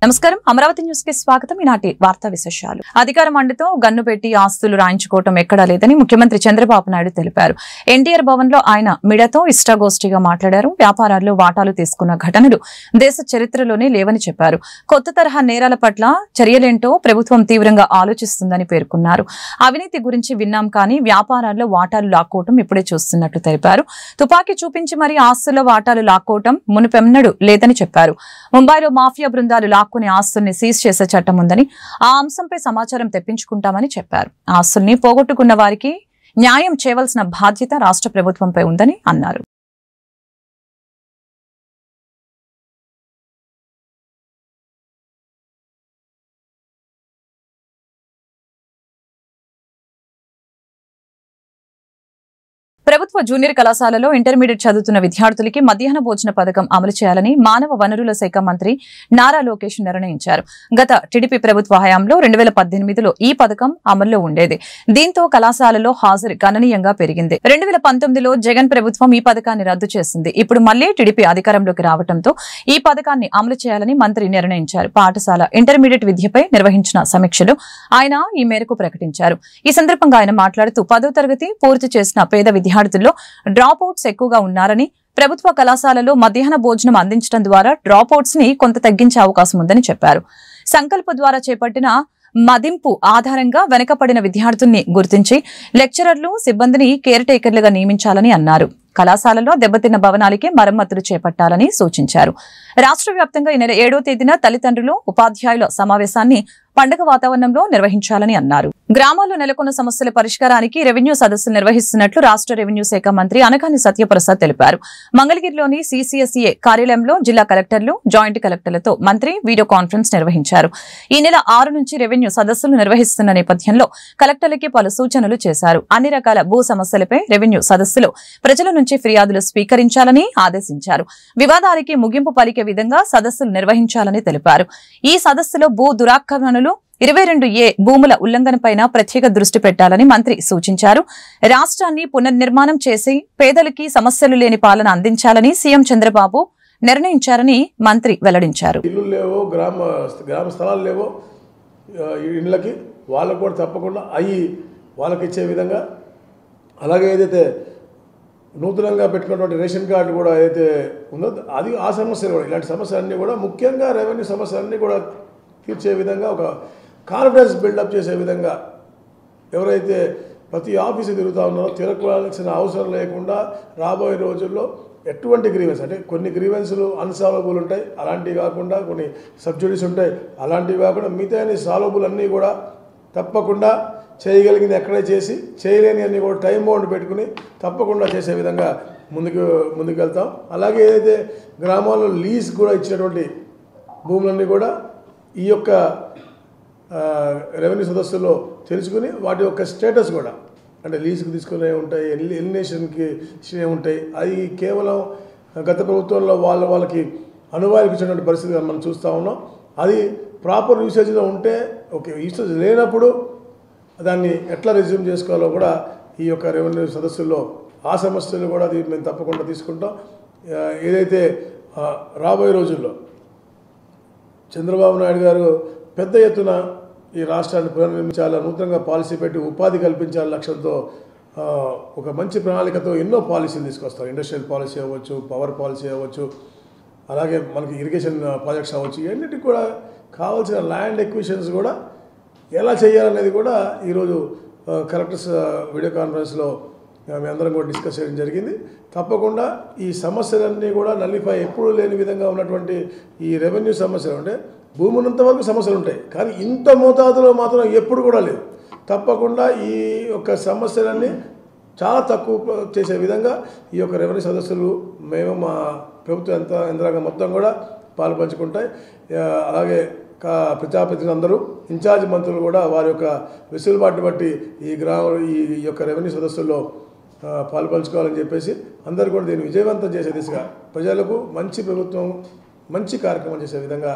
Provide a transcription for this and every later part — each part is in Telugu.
నమస్కారం అమరావతి న్యూస్ కి స్వాగతం. ఈనాటి వార్తా విశేషాలు. అధికార మండలితో గన్ను పెట్టి ఆస్తులు రాయించుకోవటం ఎక్కడా లేదని ముఖ్యమంత్రి చంద్రబాబు నాయుడు తెలిపారు. ఎన్టీఆర్ భవన్ లో ఆయన మీడియాతో ఇష్టాగోష్ఠిగా మాట్లాడారు. వ్యాపారాల్లో వాటాలు తీసుకున్న ఘటనలు దేశ చరిత్రలోనే లేవని చెప్పారు. కొత్త తరహా నేరాల పట్ల చర్యలేంటో ప్రభుత్వం తీవ్రంగా ఆలోచిస్తుందని పేర్కొన్నారు. అవినీతి గురించి విన్నాం కానీ వ్యాపారాల్లో వాటాలు లాక్కోవటం ఇప్పుడే చూస్తున్నట్లు తెలిపారు. తుపాకీ చూపించి మరీ ఆస్తుల్లో వాటాలు లాక్కోవటం మునుపెన్నడూ లేదని చెప్పారు. ముంబైలో మాఫియా బృందాలు కొన్ని ఆస్తుల్ని సీజ్ చేసే చట్టం ఉందని, ఆ అంశంపై సమాచారం తెప్పించుకుంటామని చెప్పారు. ఆస్తుల్ని పోగొట్టుకున్న వారికి న్యాయం చేయవలసిన బాధ్యత రాష్ట్ర ప్రభుత్వంపై ఉందని అన్నారు. ప్రభుత్వ జూనియర్ కళాశాలలో ఇంటర్మీడియట్ చదువుతున్న విద్యార్థులకి మధ్యాహ్న భోజన పథకం అమలు చేయాలని మానవ వనరుల శాఖ మంత్రి నారా లోకేష్ నిర్ణయించారు. గత టీడీపీ ప్రభుత్వ హయాంలో 2018లో ఈ పథకం అమల్లో ఉండేది. దీంతో కళాశాలలో హాజరు గణనీయంగా పెరిగింది. 2019లో జగన్ ప్రభుత్వం ఈ పథకాన్ని రద్దు చేసింది. ఇప్పుడు మళ్లీ టీడీపీ అధికారంలోకి రావడంతో ఈ పథకాన్ని అమలు చేయాలని మంత్రి నిర్ణయించారు. పాఠశాల ఇంటర్మీడియట్ విద్యపై నిర్వహించిన సమీక్షలో ఆయన ఈ మేరకు ప్రకటించారు. ఈ సందర్భంగా ఆయన మాట్లాడుతూ 10వ తరగతి పూర్తి చేసిన పేద విద్యార్థుల్లో డ్రాప్ అవుట్స్ ఎక్కువగా ఉన్నారని, ప్రభుత్వ కళాశాలలో మధ్యాహ్న భోజనం అందించడం ద్వారా డ్రాప్ అవుట్స్ ని కొంత తగ్గించే అవకాశం ఉందని చెప్పారు. సంకల్ప ద్వారా చేపట్టిన మదింపు ఆధారంగా వెనకపడిన విద్యార్థుల్ని గుర్తించి లెక్చరర్లు, సిబ్బందిని కేర్ టేకర్లుగా నియమించాలని అన్నారు. కళాశాలలో దెబ్బతిన్న భవనాలకి మరమ్మతులు చేపట్టాలని సూచించారు. రాష్ట్ర వ్యాప్తంగా ఈ నెల 7వ తేదీన తల్లిదండ్రులు, ఉపాధ్యాయుల సమావేశాన్ని పండుగ వాతావరణంలో నిర్వహించాలని అన్నారు. గ్రామాల్లో నెలకొన్న సమస్యల పరిష్కారానికి రెవెన్యూ సదస్సులు నిర్వహిస్తున్నట్లు రాష్ట్ర రెవెన్యూ శాఖ మంత్రి అనకాని సత్యప్రసాద్ తెలిపారు. మంగళగిరిలోని CCSA కార్యాలయంలో జిల్లా కలెక్టర్లు, జాయింట్ కలెక్టర్లతో మంత్రి వీడియో కాన్ఫరెన్స్ నిర్వహించారు. ఈ నెల 6 నుంచి రెవెన్యూ సదస్సులు నిర్వహిస్తున్న నేపథ్యంలో కలెక్టర్లకి పలు సూచనలు చేశారు. అన్ని రకాల భూ సమస్యలపై రెవెన్యూ సదస్సులో ప్రజల నుంచి ఫిర్యాదులు స్వీకరించాలని ఆదేశించారు. వివాదాలకి ముగింపు పలికే విధంగా సదస్సులు నిర్వహించాలని తెలిపారు. ఈ సదస్సులో భూ దురాక్రమణలు 22A భూముల ఉల్లంఘనపైన ప్రత్యేక దృష్టి పెట్టాలని మంత్రి సూచించారు. రాష్ట్రాన్ని పునర్నిర్మాణం చేసి పేదలకి సమస్యలు లేని పాలన అందించాలని సీఎం చంద్రబాబు నిర్ణయించారని మంత్రి వెల్లడించారు. ఇల్లు లేవో, గ్రామ స్థలాలు లేవో ఇళ్ళకి వాళ్ళకు కూడా తప్పకుండా వాళ్ళకి ఇచ్చే విధంగా, అలాగే ఏదైతే నూతనంగా పెట్టుకున్నటువంటి రేషన్ కార్డు కూడా ఏదైతే ఉందో అది ఆ సమస్యలు కూడా, ఇలాంటి సమస్యలన్నీ కూడా ముఖ్యంగా రెవెన్యూ సమస్యలన్నీ కూడా తీర్చే విధంగా, ఒక కాన్ఫిడెన్స్ బిల్డప్ చేసే విధంగా ఎవరైతే ప్రతి ఆఫీసు తిరుగుతూ ఉన్నారో తిరగాల్సిన అవసరం లేకుండా రాబోయే రోజుల్లో ఎటువంటి గ్రీవెన్స్, అంటే కొన్ని గ్రీవెన్స్లు అన్సాల్వబుల్ ఉంటాయి, అలాంటివి కాకుండా కొన్ని సబ్సిడీస్ ఉంటాయి, అలాంటివి కాకుండా మిగతా సాల్వబుల్ అన్నీ కూడా తప్పకుండా చేయగలిగింది ఎక్కడే చేసి, చేయలేని అన్నీ కూడా టైం బౌండ్ పెట్టుకుని తప్పకుండా చేసే విధంగా ముందుకు వెళ్తాం. అలాగే ఏదైతే గ్రామాల్లో లీజ్ కూడా ఇచ్చినటువంటి భూములన్నీ కూడా ఈ యొక్క రెవెన్యూ సదస్సులో తెలుసుకుని వాటి యొక్క స్టేటస్ కూడా, అంటే లీజుకు తీసుకునే ఉంటాయి, ఎలిమినేషన్కి ఉంటాయి, అది కేవలం గత ప్రభుత్వంలో వాళ్ళకి అనువాయికి ఇచ్చినటువంటి పరిస్థితిగా మనం చూస్తూ ఉన్నాం. అది ప్రాపర్ యూసేజ్లో ఉంటే ఓకే, యూసేజ్ లేనప్పుడు దాన్ని ఎట్లా రెజ్యూమ్ చేసుకోవాలో కూడా ఈ యొక్క రెవెన్యూ సదస్సుల్లో ఆ సమస్యలు కూడా మేము తప్పకుండా తీసుకుంటాం. ఏదైతే రాబోయే రోజుల్లో చంద్రబాబు నాయుడు గారు పెద్ద ఎత్తున ఈ రాష్ట్రాన్ని పునర్నిర్మించాలా, నూతనంగా పాలసీ పెట్టి ఉపాధి కల్పించాల లక్ష్యంతో ఒక మంచి ప్రణాళికతో ఎన్నో పాలసీలు తీసుకొస్తారు. ఇండస్ట్రియల్ పాలసీ అవ్వచ్చు, పవర్ పాలసీ అవ్వచ్చు, అలాగే మనకి ఇరిగేషన్ ప్రాజెక్ట్స్ అవ్వచ్చు, ఇవన్నిటికి కూడా కావాల్సిన ల్యాండ్ ఎక్విజిషన్స్ కూడా ఎలా చేయాలనేది కూడా ఈరోజు కలెక్టర్స్ వీడియో కాన్ఫరెన్స్లో మేమందరం కూడా డిస్కస్ చేయడం జరిగింది. తప్పకుండా ఈ సమస్యలన్నీ కూడా నల్లిఫై, ఎప్పుడూ లేని విధంగా ఉన్నటువంటి ఈ రెవెన్యూ సమస్యలు, అంటే భూమి ఉన్నంత వరకు సమస్యలు ఉంటాయి కానీ ఇంత మోతాదులో మాత్రం ఎప్పుడు కూడా లేదు. తప్పకుండా ఈ యొక్క సమస్యలన్నీ చాలా తక్కువ చేసే విధంగా ఈ యొక్క రెవెన్యూ సదస్సులు మేము మా ప్రభుత్వ యంత్రాంగం మొత్తం కూడా పాలుపంచుకుంటాయి. అలాగే ప్రజాప్రతినిధులు అందరూ, ఇన్ఛార్జ్ మంత్రులు కూడా వారి యొక్క వెసులుబాటుని బట్టి ఈ యొక్క రెవెన్యూ సదస్సుల్లో పాలుపంచుకోవాలని చెప్పేసి అందరూ కూడా దీన్ని విజయవంతం చేసే దిశగా, ప్రజలకు మంచి ప్రభుత్వం, మంచి కార్యక్రమం చేసే విధంగా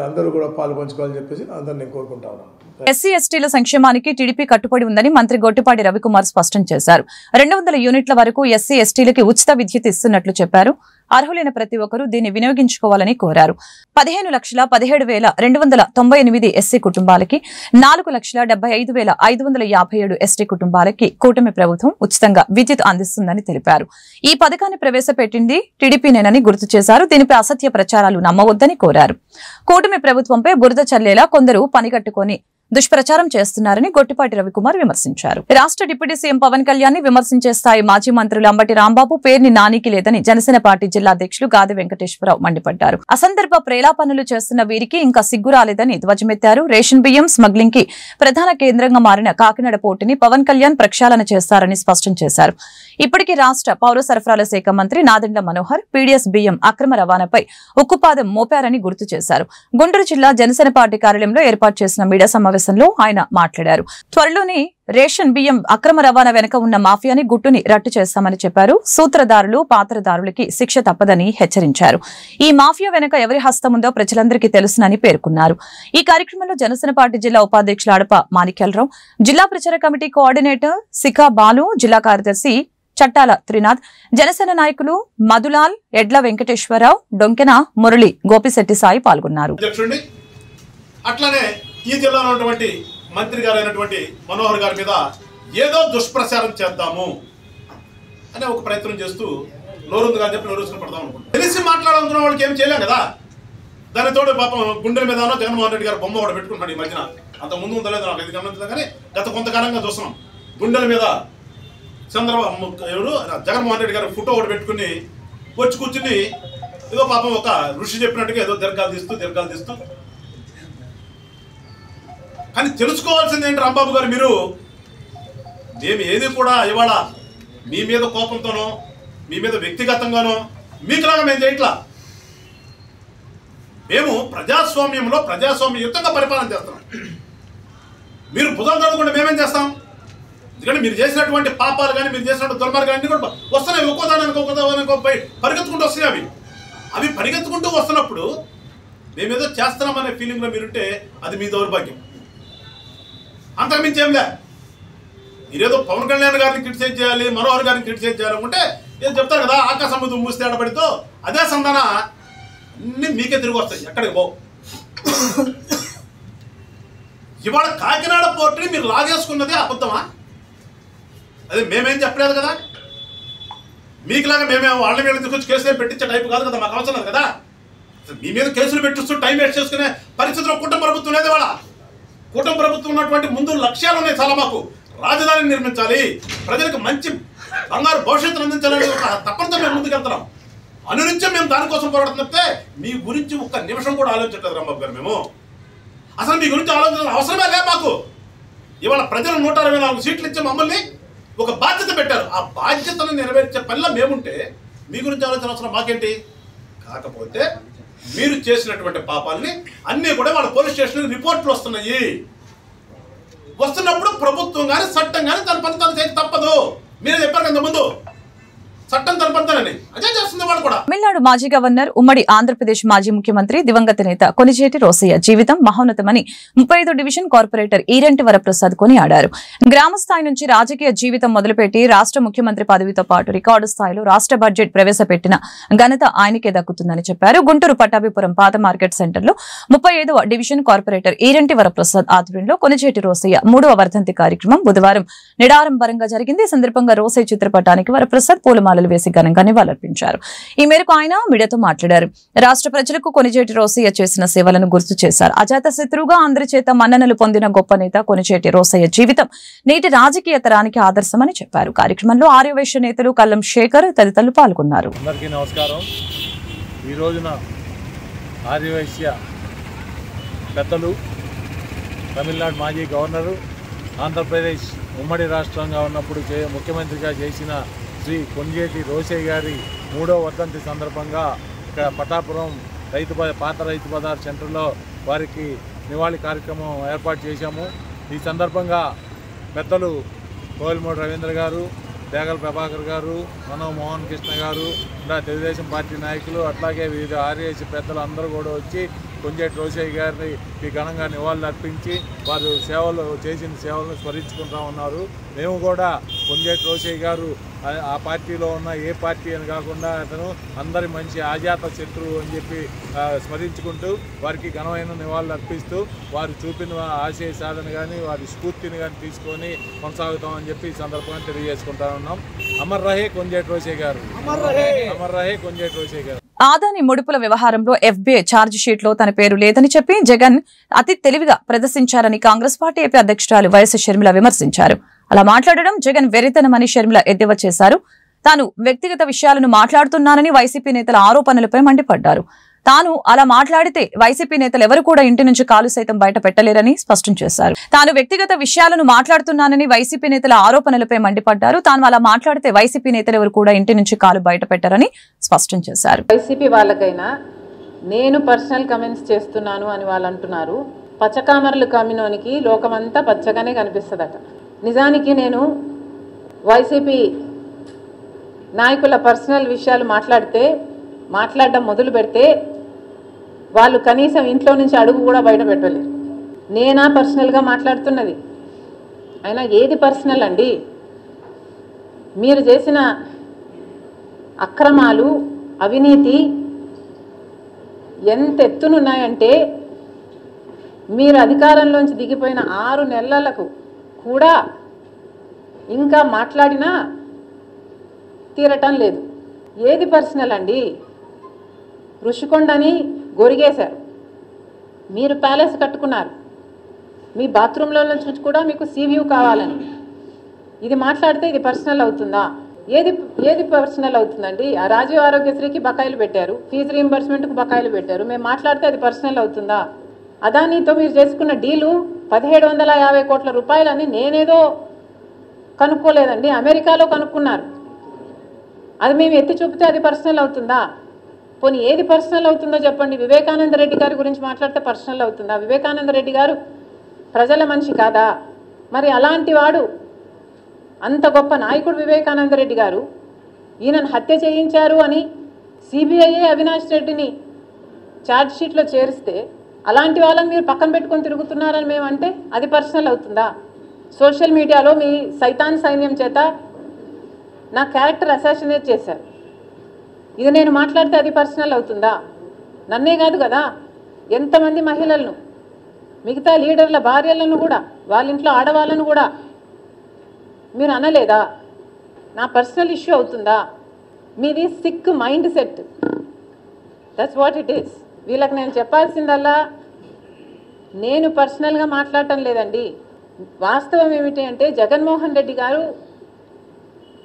అందరూ కూడా పాలుపంచుకోవాలని చెప్పేసి అందరిని నేను కోరుకుంటా ఉన్నాను. ఎస్సీ ఎస్టీల సంక్షేమానికి టీడీపీ కట్టుబడి ఉందని మంత్రి గొట్టిపాటి రవికుమార్ స్పష్టం చేశారు. 200 యూనిట్ల వరకు ఎస్సీ ఎస్టీలకి ఉచిత విద్యుత్ ఇస్తున్నట్లు చెప్పారు. అర్హులైన ప్రతి ఒక్కరూ దీన్ని వినియోగించుకోవాలని కోరారు. 15,17,298 ఎస్సీ కుటుంబాలకి, 4,75,557 ఎస్టీ కుటుంబాలకి కూటమి ప్రభుత్వం ఉచితంగా విద్యుత్ అందిస్తుందని తెలిపారు. ఈ పథకాన్ని ప్రవేశపెట్టింది టీడీపీనేనని గుర్తు చేశారు. దీనిపై అసత్య ప్రచారాలు నమ్మవద్దని కోరారు. కూటమి ప్రభుత్వంపై బురద చల్లేలా కొందరు పనిగట్టుకొని దుష్ప్రచారం చేస్తున్నారని గొట్టిపాటి రవికుమార్ విమర్శించారు. రాష్ట్ర డిప్యూటీ సీఎం పవన్ కళ్యాణ్ ని విమర్శించే స్థాయి మాజీ మంత్రులు అంబటి రాంబాబు, పేర్ని నానికి లేదని జనసేన పార్టీ జిల్లా అధ్యక్షులు గాది వెంకటేశ్వరరావు మండిపడ్డారు. అసందర్భ ప్రేలాపనులు చేస్తున్న వీరికి ఇంకా సిగ్గు రాలేదని ధ్వజమెత్తారు. రేషన్ బియ్యం స్మగ్లింగ్ కి ప్రధాన కేంద్రంగా మారిన కాకినాడ పోర్టుని పవన్ కళ్యాణ్ ప్రక్షాళన చేస్తారని స్పష్టం చేశారు. ఇప్పటికీ రాష్ట్ర పౌర సరఫరాల శాఖ మంత్రి నాదెండ్ల మనోహర్ పీడీఎస్ బియ్యం అక్రమ రవాణాపై ఉక్కుపాదం మోపారని గుర్తు చేశారు. గుంటూరు జిల్లా జనసేన పార్టీ కార్యాలయంలో ఏర్పాటు చేసిన మీడియా సమావేశంలో ఆయన మాట్లాడారు. త్వరలోనే రేషన్ బియ్యం అక్రమ రవాణా వెనుక ఉన్న మాఫియాని గుట్టుని రట్టు చేస్తామని చెప్పారు. సూత్రధారులు, పాత్రధారులకి శిక్ష తప్పదని హెచ్చరించారు. ఈ మాఫియా వెనుక ఎవరి హస్తం ఉందో ప్రజలందరికీ తెలుసునని పేర్కొన్నారు. ఈ కార్యక్రమంలో జనసేన పార్టీ జిల్లా ఉపాధ్యక్షులు అడప మాణిక్యాలరావు, జిల్లా ప్రచార కమిటీ కోఆర్డినేటర్ శిఖా బాలు, జిల్లా కార్యదర్శి చట్టాల త్రినాథ్, జనసేన నాయకులు మధులాల్, ఎడ్ల వెంకటేశ్వరరావు, డొంకెన మురళి, గోపిశెట్టి సాయి పాల్గొన్నారు. అట్లానే ఈ జిల్లాలో ఉన్నటువంటి మంత్రి గారు అయినటువంటి మనోహర్ గారి మీద ఏదో దుష్ప్రచారం చేద్దాము అనే ఒక ప్రయత్నం చేస్తూ నోరుంది కానీ చెప్పి నోరుసుకుని పడదాం అనుకుంటున్నాం. తెలిసి మాట్లాడాలనుకున్న వాళ్ళకి ఏం చేయలేం కదా. దానితోడు పాపం గుండెల మీద జగన్మోహన్ రెడ్డి గారు బొమ్మ కూడా పెట్టుకుంటున్నాడు ఈ మధ్యన. అంత ముందు ఉందలేదు నాకు ఇది గమనించలేదు కానీ గత కొంతకాలంగా చూస్తున్నాం. గుండెల మీద చంద్రబాబు జగన్మోహన్ రెడ్డి గారు ఫోటో ఒకటి పెట్టుకుని వచ్చి కూర్చుని ఏదో పాపం ఒక ఋషి చెప్పినట్టుగా ఏదో దీర్ఘాలు తీస్తూ కానీ తెలుసుకోవాల్సింది ఏంటి రాంబాబు గారు, మీరు మేము ఏది కూడా ఇవాళ మీ మీద కోపంతోనో మీ మీద వ్యక్తిగతంగానో మీకులాగా మేము చేయట్లా. మేము ప్రజాస్వామ్యంలో ప్రజాస్వామ్యయుతంగా పరిపాలన చేస్తున్నాం. మీరు భుజాలు తడకుండా మేమేం చేస్తాం? ఎందుకంటే మీరు చేసినటువంటి పాపాలు కానీ మీరు చేసినటువంటి దుర్మార్గాలు అన్నీ కూడా వస్తున్నాయి. ఒక్కోదానికి పరిగెత్తుకుంటూ వస్తున్నాయి. అవి పరిగెత్తుకుంటూ వస్తున్నప్పుడు మేమేదో చేస్తున్నామనే ఫీలింగ్లో మీరుంటే అది మీ దౌర్భాగ్యం. అంతకుమించి ఏం లే. మీరేదో పవన్ కళ్యాణ్ గారిని క్రిటిసైజ్ చేయాలి, మనోహర్ గారిని క్రిటిసైజ్ చేయాలనుకుంటే ఏదో చెప్తారు కదా, ఆకాశం మీద మూస్తే ఆడబడితో అదే సంధాన అన్నీ మీకే తిరిగి వస్తాయి, ఎక్కడికి పో. ఇవాళ కాకినాడ పోర్టుని మీరు లాగేసుకున్నదే అబద్ధమా? అదే మేమేం చెప్పలేదు కదా. మీకులాగా మేమేమో వాళ్ళ మీద తీసుకొచ్చి కేసులు పెట్టించే టైపు కాదు కదా, మాకు అవసరం లేదు కదా. మీ మీద కేసులు పెట్టిస్తూ టైం వేస్ట్ చేసుకునే పరిస్థితిలో కుటుంబ ప్రభుత్వం లేదు. వాళ్ళ కుటుంబ ప్రభుత్వం ఉన్నటువంటి ముందు లక్ష్యాలు ఉన్నాయి చాలా. మాకు రాజధానిని నిర్మించాలి, ప్రజలకు మంచి బంగారు భవిష్యత్తును అందించాలని ఒక తప్పనితో మేము ముందుకెళ్తున్నాం. అనునిత్యం మేము దానికోసం పోరాడుతున్నట్టే మీ గురించి ఒక్క నిమిషం కూడా ఆలోచించలేదు రాంబాబు గారు. మేము అసలు మీ గురించి ఆలోచించాల్సిన అవసరమే లేదు మాకు. ఇవాళ ప్రజలు 164 సీట్లు ఇచ్చి మమ్మల్ని ఒక బాధ్యత పెట్టారు. ఆ బాధ్యతను నెరవేర్చే పనిలో మేముంటే మీ గురించి ఆలోచన అవసరం మాకేంటి? కాకపోతే మీరు చేసినటువంటి పాపాలని అన్నీ కూడా వాళ్ళ పోలీస్ స్టేషన్ రిపోర్ట్లు వస్తున్నప్పుడు ప్రభుత్వం కానీ చట్టం కానీ తన పని తను చేయక తప్పదు. మీరే చెప్పారు కదా ముందు, చట్టం తన పని తనని అదే చేస్తుంది వాళ్ళు కూడా. తమిళనాడు మాజీ గవర్నర్, ఉమ్మడి ఆంధ్రప్రదేశ్ మాజీ ముఖ్యమంత్రి దివంగత నేత కొణిజేటి రోసయ్య జీవితం మహోన్నతమని 35వ డివిజన్ కార్పొరేటర్ ఈరెంటి వరప్రసాద్ కొనియాడారు. గ్రామ స్థాయి నుంచి రాజకీయ జీవితం మొదలుపెట్టి రాష్ట్ర ముఖ్యమంత్రి పదవితో పాటు రికార్డు స్థాయిలో రాష్ట్ర బడ్జెట్ ప్రవేశపెట్టిన ఘనత ఆయనకే దక్కుతుందని చెప్పారు. గుంటూరు పట్టాభిపురం పాత మార్కెట్ సెంటర్లో 35వ డివిజన్ కార్పొరేటర్ ఈరెంటి వరప్రసాద్ ఆధ్వర్యంలో కొణిజేటి రోసయ్య 3వ వర్ధంతి కార్యక్రమం బుధవారం నిడారంభరంగా జరిగింది. ఈ సందర్భంగా రోసయ్య చిత్రపటానికి వరప్రసాద్ పూలమాలలు వేసి ఘనంగా నివాళులర్పించారు. ఈ మేరకు ఆయన మీడియాతో మాట్లాడారు. రాష్ట్ర ప్రజలకు కొణిజేటి రోసయ్య చేసిన సేవలను గుర్తు చేశారు. అజాత శత్రువుగా అందరి చేత మన్ననలు పొందిన గొప్ప నేత కొణిజేటి రోసయ్య జీవితం నేటి రాజకీయ తరానికి ఆదర్శమని చెప్పారు. కార్యక్రమంలో ఆర్యవైశ్య నేతలు కల్లం శేఖర్ తదితరులు పాల్గొన్నారు. అందరికీ నమస్కారం. ఈ రోజున ఆర్యవైశ్య పెద్దలు, తమిళనాడు మాజీ గవర్నరు, ఆంధ్రప్రదేశ్ ఉమ్మడి రాష్ట్రంగా ఉన్నప్పుడు ముఖ్యమంత్రిగా చేసిన శ్రీ కొణిజేటి రోసయ్య గారి 3వ వర్ధంతి సందర్భంగా ఇక్కడ పట్టాపురం పాత రైతు బజార్ సెంటర్లో వారికి నివాళి కార్యక్రమం ఏర్పాటు చేశాము. ఈ సందర్భంగా పెద్దలు కోయిలమూడి రవీంద్ర గారు, దేగల ప్రభాకర్ గారు, మనోహర్ మోహన్ కృష్ణ గారు, ఇలా తెలుగుదేశం పార్టీ నాయకులు, అట్లాగే వివిధ ఆర్యవైశ్య పెద్దలు అందరూ కూడా వచ్చి కొణిజేటి రోసయ్య గారిని ఈ ఘనంగా నివాళులు అర్పించి వారు చేసిన సేవలను స్మరించుకుంటూ ఉన్నారు. మేము కూడా కొంజేటి రోషయ్య గారు ఆ పార్టీలో ఉన్న ఏ పార్టీ అని కాకుండా అతను అందరి మంచి ఆజాత శత్రువు అని చెప్పి స్మరించుకుంటూ వారికి ఘనమైన నివాళులు అర్పిస్తూ వారు చూపిన ఆశయ సాధన కానీ వారి స్ఫూర్తిని కానీ తీసుకొని కొనసాగుతామని చెప్పి ఈ సందర్భంగా తెలియజేసుకుంటా ఉన్నాం. అమర్ రహే కొంజేటి రోషయ్య గారు, అమర్ రహే కొంజేటి రోషయ్య గారు. ఆదాని ముడుపుల వ్యవహారంలో ఎఫ్బీఐ ఛార్జ్ షీట్ లో తన పేరు లేదని చెప్పి జగన్ అతి తెలివిగా ప్రదర్శించారని కాంగ్రెస్ పార్టీ ఏపీ అధ్యక్షురాలు వైఎస్ షర్మిల విమర్శించారు. అలా మాట్లాడడం జగన్ వెర్రితనమని షర్మిల ఎద్దేవా చేశారు. తాను వ్యక్తిగత విషయాలను మాట్లాడుతున్నానని వైసీపీ నేతల ఆరోపణలపై మండిపడ్డారు. తాను అలా మాట్లాడితే వైసీపీ నేతలు ఎవరు కూడా ఇంటి నుంచి కాలు సైతం బయట పెట్టలేరని స్పష్టం చేశారు. తాను వ్యక్తిగత విషయాలను మాట్లాడుతున్నానని వైసీపీ నేతల ఆరోపణలపై మండిపడ్డారు. తాను అలా మాట్లాడితే వైసీపీ నేతలు ఎవరు కూడా ఇంటి నుంచి కాలు బయట పెట్టారని స్పష్టం చేశారు. వైసీపీ వాళ్ళకైనా నేను పర్సనల్ కమెంట్స్ చేస్తున్నాను అని వాళ్ళు అంటున్నారు. పచ్చకామర్లు కమ్మినోనికి లోకమంతా పచ్చగానే కనిపిస్తుందట. నిజానికి నేను వైసీపీ నాయకుల పర్సనల్ విషయాలు మాట్లాడడం మొదలు పెడితే వాళ్ళు కనీసం ఇంట్లో నుంచి అడుగు కూడా బయట పెట్టలేరు. నేనా పర్సనల్గా మాట్లాడుతున్నది? అయినా ఏది పర్సనల్ అండి? మీరు చేసిన అక్రమాలు, అవినీతి ఎంత ఎత్తునున్నాయంటే మీరు అధికారంలోంచి దిగిపోయిన 6 నెలలకు కూడా ఇంకా మాట్లాడినా తీరటం లేదు. ఏది పర్సనల్ అండి? ఋషికొండని గొరిగేశారు, మీరు ప్యాలెస్ కట్టుకున్నారు, మీ బాత్రూంలో నుంచి కూడా మీకు సీవ్యూ కావాలని. ఇది మాట్లాడితే ఇది పర్సనల్ అవుతుందా? ఏది పర్సనల్ అవుతుందండి? ఆ రాజీవ్ ఆరోగ్యశ్రీకి బకాయిలు పెట్టారు, ఫీజు రీయింబర్స్మెంట్కి బకాయిలు పెట్టారు. మేము మాట్లాడితే అది పర్సనల్ అవుతుందా? అదానీతో మీరు చేసుకున్న డీలు 1750 కోట్ల రూపాయలని నేనేదో కనుక్కోలేదండి, అమెరికాలో కనుక్కున్నారు. అది మేము ఎత్తి చూపితే అది పర్సనల్ అవుతుందా? పోనీ ఏది పర్సనల్ అవుతుందో చెప్పండి. వివేకానంద రెడ్డి గారి గురించి మాట్లాడితే పర్సనల్ అవుతుందా? వివేకానంద రెడ్డి గారు ప్రజల మనిషి కాదా? మరి అలాంటి వాడు, అంత గొప్ప నాయకుడు వివేకానంద రెడ్డి గారు, ఈయనను హత్య చేయించారు అని సిబిఐఏ అవినాష్ రెడ్డిని ఛార్జ్ షీట్లో చేరిస్తే అలాంటి వాళ్ళని మీరు పక్కన పెట్టుకొని తిరుగుతున్నారని మేమంటే అది పర్సనల్ అవుతుందా? సోషల్ మీడియాలో మీ సైతాన్ సైన్యం చేత నా క్యారెక్టర్ అసాసినేట్ చేశారు. ఇది నేను మాట్లాడితే అది పర్సనల్ అవుతుందా? నన్నే కాదు కదా, ఎంతమంది మహిళలను, మిగతా లీడర్ల భార్యలను కూడా, వాళ్ళ ఇంట్లో ఆడవాళ్ళను కూడా మీరు అనలేదా? నా పర్సనల్ ఇష్యూ అవుతుందా? మీది sick mindset. That's what it is. వీళ్ళకి నేను చెప్పాల్సిందల్లా నేను పర్సనల్గా మాట్లాడటం లేదండి. వాస్తవం ఏమిటి అంటే జగన్మోహన్ రెడ్డి గారు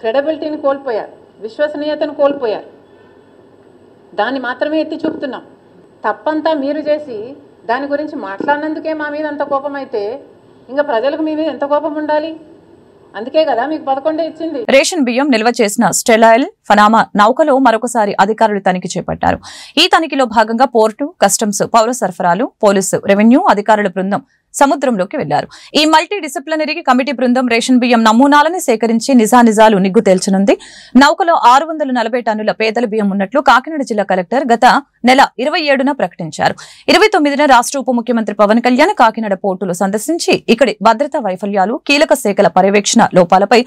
క్రెడిబిలిటీని కోల్పోయారు, విశ్వసనీయతను కోల్పోయారు. దాన్ని మాత్రమే ఎత్తి చూపుతున్నాం. తప్పంతా మీరు చేసి దాని గురించి మాట్లాడినందుకే మా మీద అంత కోపం అయితే ఇంకా ప్రజలకు మీ మీద ఎంత కోపం ఉండాలి? అందుకే కదా మీకు 11 ఇచ్చింది. రేషన్ బియ్యం నిల్వ చేసిన స్టెలాయిల్ ఫనామా నౌకలో మరొకసారి అధికారులు తనిఖీ చేపట్టారు. ఈ తనిఖీలో భాగంగా పోర్టు, కస్టమ్స్, పౌర సరఫరాలు, పోలీసు, రెవెన్యూ అధికారుల బృందం సముద్రంలోకి వెళ్లారు. ఈ మల్టీ డిసిప్లినరీ కమిటీ బృందం రేషన్ బియ్యం నమూనాలను సేకరించి నిజానిజాలు నిగ్గు తేల్చనుంది. నౌకలో 640 టన్నుల పేదల బియ్యం ఉన్నట్లు కాకినాడ జిల్లా కలెక్టర్ గత నెల 27న ప్రకటించారు. 29న రాష్ట్ర ఉప ముఖ్యమంత్రి పవన్ కళ్యాణ్ కాకినాడ పోర్టులు సందర్శించి ఇక్కడి భద్రతా వైఫల్యాలు, కీలక శాఖల పర్యవేక్షణ లోపాలపై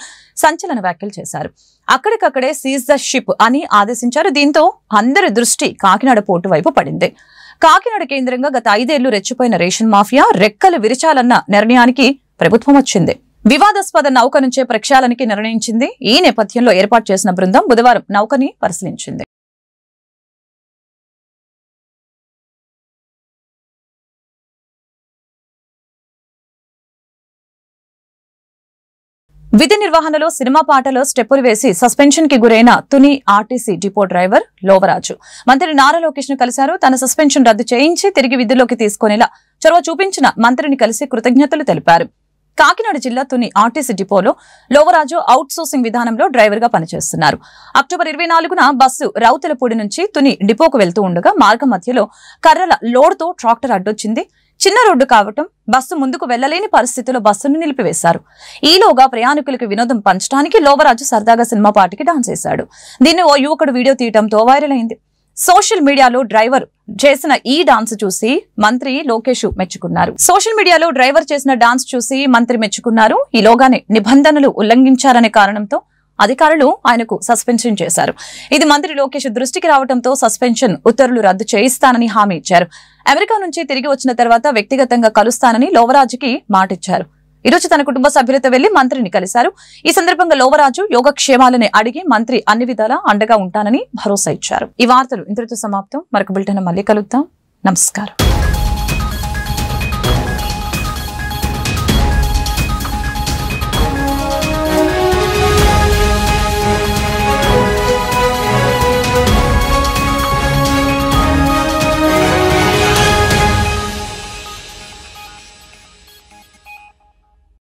సంచలన వ్యాఖ్యలు చేశారు. అక్కడికక్కడే సీజ్ ద షిప్ అని ఆదేశించారు. దీంతో అందరి దృష్టి కాకినాడ పోర్టు వైపు పడింది. కాకినాడ కేంద్రంగా గత 5 ఏళ్లు రెచ్చిపోయిన రేషన్ మాఫియా రెక్కలు విరిచాలన్న నిర్ణయానికి ప్రభుత్వం వచ్చింది. వివాదాస్పద నౌక నుంచే ప్రక్షాళనకి నిర్ణయించింది. ఈ నేపథ్యంలో ఏర్పాటు చేసిన బృందం బుధవారం నౌకని పరిశీలించింది. విధి నిర్వహణలో సినిమా పాటలో స్టెప్పులు వేసి సస్పెన్షన్ కి గురైన Tuni RTC depot driver Lovaraju మంత్రి నారా లోకేష్ ను కలిశారు. తన సస్పెన్షన్ రద్దు చేయించి తిరిగి విధుల్లోకి తీసుకునేలా చొరవ చూపించిన మంత్రిని కలిసి కృతజ్ఞతలు తెలిపారు. కాకినాడ జిల్లా తుని ఆర్టీసీ డిపోలో లోవరాజు అవుట్ సోర్సింగ్ విధానంలో డ్రైవర్ గా పనిచేస్తున్నారు. అక్టోబర్ 24న బస్సు రౌతులపూడి నుంచి తుని డిపోకు వెళ్తూ ఉండగా మార్గం మధ్యలో కర్రల లోడ్తో ట్రాక్టర్ అడ్డొచ్చింది. చిన్న రోడ్డు కావటం బస్సు ముందుకు వెళ్లలేని పరిస్థితిలో బస్సును నిలిపివేశారు. ఈలోగా ప్రయాణికులకు వినోదం పంచడానికి లోవరాజు సరదాగా సినిమా పాటకి డాన్స్ చేశాడు. దీన్ని ఓ యువకుడు వీడియో తీయడంతో వైరల్ అయింది. సోషల్ మీడియాలో డ్రైవర్ చేసిన ఈ డాన్స్ చూసి మంత్రి లోకేష్ మెచ్చుకున్నారు. సోషల్ మీడియాలో డ్రైవర్ చేసిన డాన్స్ చూసి మంత్రి మెచ్చుకున్నారు. ఈలోగానే నిబంధనలు ఉల్లంఘించారనే కారణంతో అధికారులు ఆయనకు సస్పెన్షన్ చేశారు. ఇది మంత్రి లోకేష్ దృష్టికి రావడంతో సస్పెన్షన్ ఉత్తర్వులు రద్దు చేయిస్తానని హామీ ఇచ్చారు. అమెరికా నుంచి తిరిగి వచ్చిన తర్వాత వ్యక్తిగతంగా కలుస్తానని లోవరాజుకి మాటిచ్చారు. ఈరోజు తన కుటుంబ సభ్యులతో వెళ్లి మంత్రిని కలిశారు. ఈ సందర్భంగా లోవరాజు యోగక్షేమాలని అడిగి మంత్రి అన్ని విధాలా అండగా ఉంటానని భరోసా ఇచ్చారు. ఈ వార్తలు ఇంతటితో సమాప్తం. మరొక బులెటిన్ మళ్ళీ కలుద్దాం. నమస్కారం.